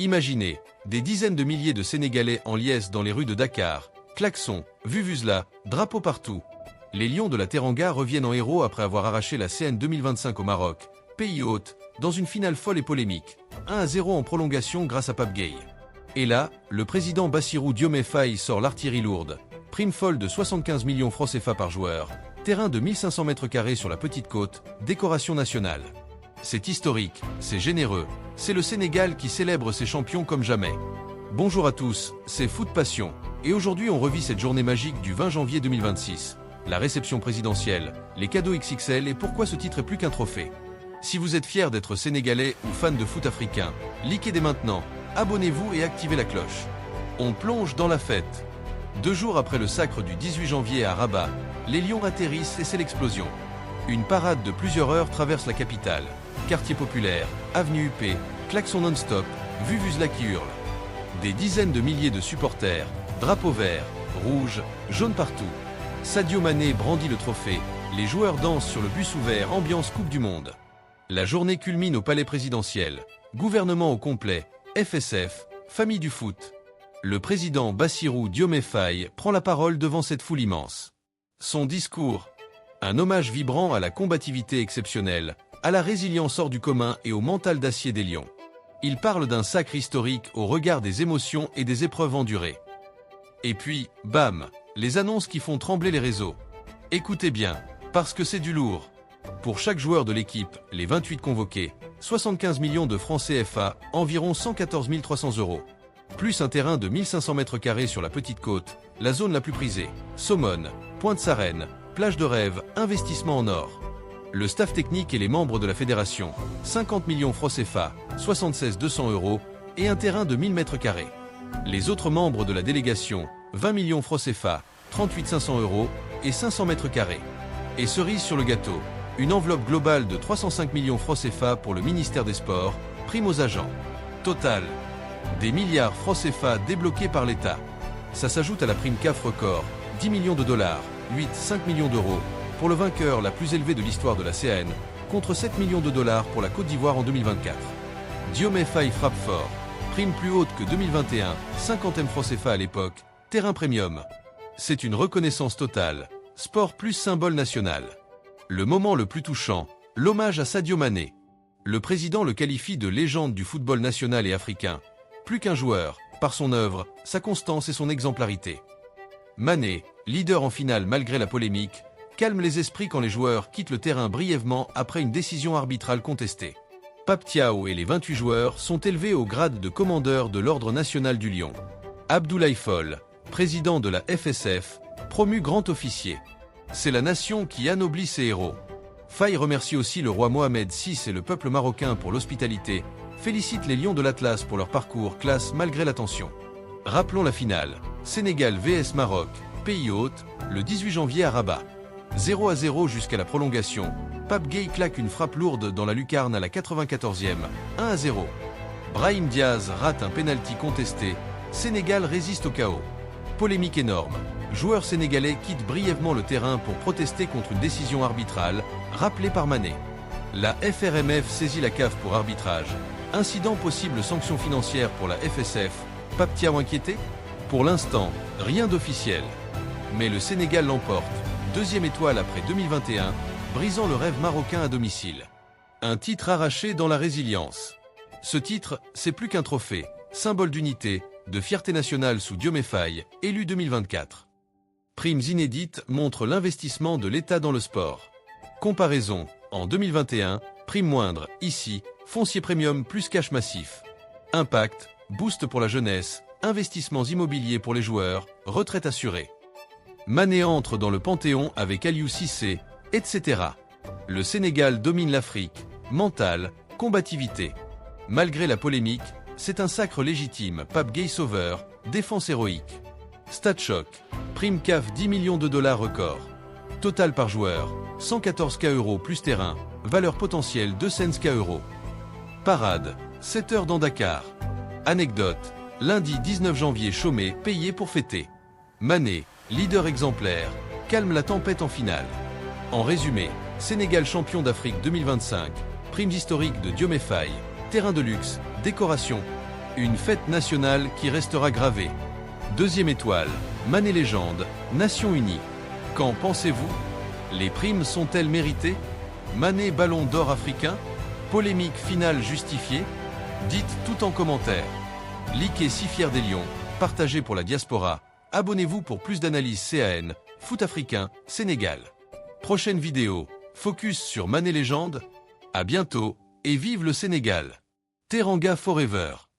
Imaginez, des dizaines de milliers de Sénégalais en liesse dans les rues de Dakar, klaxons, vuvuzela, drapeaux partout. Les Lions de la Teranga reviennent en héros après avoir arraché la CN 2025 au Maroc, pays hôte, dans une finale folle et polémique, 1-0 en prolongation grâce à Pape Gueye. Et là, le président Bassirou Diomaye Faye sort l'artillerie lourde, prime folle de 75 millions francs CFA par joueur, terrain de 1500 m² sur la Petite Côte, décoration nationale. C'est historique, c'est généreux, c'est le Sénégal qui célèbre ses champions comme jamais. Bonjour à tous, c'est Foot Passion, et aujourd'hui on revit cette journée magique du 20 janvier 2026. La réception présidentielle, les cadeaux XXL et pourquoi ce titre est plus qu'un trophée. Si vous êtes fier d'être sénégalais ou fan de foot africain, likez dès maintenant, abonnez-vous et activez la cloche. On plonge dans la fête. 2 jours après le sacre du 18 janvier à Rabat, les Lions atterrissent et c'est l'explosion. Une parade de plusieurs heures traverse la capitale. Quartier populaire, avenue UP, klaxon non-stop, vuvuzela qui hurle. Des dizaines de milliers de supporters, drapeaux verts, rouges, jaunes partout. Sadio Mané brandit le trophée, les joueurs dansent sur le bus ouvert ambiance Coupe du Monde. La journée culmine au palais présidentiel, gouvernement au complet, FSF, famille du foot. Le président Bassirou Diomaye Faye prend la parole devant cette foule immense. Son discours, un hommage vibrant à la combativité exceptionnelle, à la résilience hors du commun et au mental d'acier des Lions. Il parle d'un sacre historique au regard des émotions et des épreuves endurées. Et puis, bam, les annonces qui font trembler les réseaux. Écoutez bien, parce que c'est du lourd. Pour chaque joueur de l'équipe, les 28 convoqués, 75 millions de francs CFA, environ 114 300 €. Plus un terrain de 1500 m² sur la Petite Côte, la zone la plus prisée, Saumon, Pointe-Sarène, plage de rêve, investissement en or. Le staff technique et les membres de la fédération, 50 millions francs CFA, 76 200 € et un terrain de 1000 m². Les autres membres de la délégation, 20 millions francs CFA, 38 500 € et 500 m². Et cerise sur le gâteau, une enveloppe globale de 305 millions francs CFA pour le ministère des Sports, prime aux agents. Total, des milliards francs CFA débloqués par l'État. Ça s'ajoute à la prime CAF record, 10 millions de dollars, 5 millions d'euros, pour le vainqueur la plus élevée de l'histoire de la CAN, contre 7 millions de dollars pour la Côte d'Ivoire en 2024. Diomaye Faye frappe fort, prime plus haute que 2021, 50 francs CFA à l'époque, terrain premium. C'est une reconnaissance totale, sport plus symbole national. Le moment le plus touchant, l'hommage à Sadio Mané. Le président le qualifie de légende du football national et africain. Plus qu'un joueur, par son œuvre, sa constance et son exemplarité. Mané, leader en finale malgré la polémique, calme les esprits quand les joueurs quittent le terrain brièvement après une décision arbitrale contestée. Pape Thiaw et les 28 joueurs sont élevés au grade de commandeur de l'Ordre national du Lion. Abdoulaye Fall, président de la FSF, promu grand officier. C'est la nation qui anoblit ses héros. Faye remercie aussi le roi Mohamed VI et le peuple marocain pour l'hospitalité, félicite les Lions de l'Atlas pour leur parcours classe malgré la tension. Rappelons la finale, Sénégal vs Maroc, pays hôte, le 18 janvier à Rabat. 0-0 jusqu'à la prolongation, Pape Gueye claque une frappe lourde dans la lucarne à la 94e, 1-0. Brahim Diaz rate un pénalty contesté, Sénégal résiste au chaos. Polémique énorme, joueurs sénégalais quittent brièvement le terrain pour protester contre une décision arbitrale, rappelée par Mané. La FRMF saisit la CAF pour arbitrage. Incident possible sanction financière pour la FSF, Pape Thiaw inquiété? Pour l'instant, rien d'officiel. Mais le Sénégal l'emporte, deuxième étoile après 2021, brisant le rêve marocain à domicile. Un titre arraché dans la résilience. Ce titre, c'est plus qu'un trophée, symbole d'unité, de fierté nationale sous Diomaye Faye, élu 2024. Primes inédites montrent l'investissement de l'État dans le sport. Comparaison, en 2021, prime moindre, ici, foncier premium plus cash massif. Impact, boost pour la jeunesse, investissements immobiliers pour les joueurs, retraite assurée. Mané entre dans le panthéon avec Aliou Cissé, etc. Le Sénégal domine l'Afrique, mental, combativité. Malgré la polémique, c'est un sacre légitime, Pape Gueye sauveur, défense héroïque. Stade choc, prime CAF 10 millions de dollars record. Total par joueur, 114 K € plus terrain, valeur potentielle 200 K €. Parade, 7 heures dans Dakar. Anecdote, lundi 19 janvier chômé, payé pour fêter. Mané, leader exemplaire, calme la tempête en finale. En résumé, Sénégal champion d'Afrique 2025, primes historiques de Diomaye Faye, terrain de luxe, décoration. Une fête nationale qui restera gravée. Deuxième étoile, Mané Légende, Nation Unie. Qu'en pensez-vous? Les primes sont-elles méritées? Mané Ballon d'Or africain? Polémique finale justifiée? Dites tout en commentaire. Likez si fier des Lions, partagez pour la diaspora, abonnez-vous pour plus d'analyses CAN, foot africain, Sénégal. Prochaine vidéo, focus sur Mané Légende. À bientôt, et vive le Sénégal. Teranga Forever.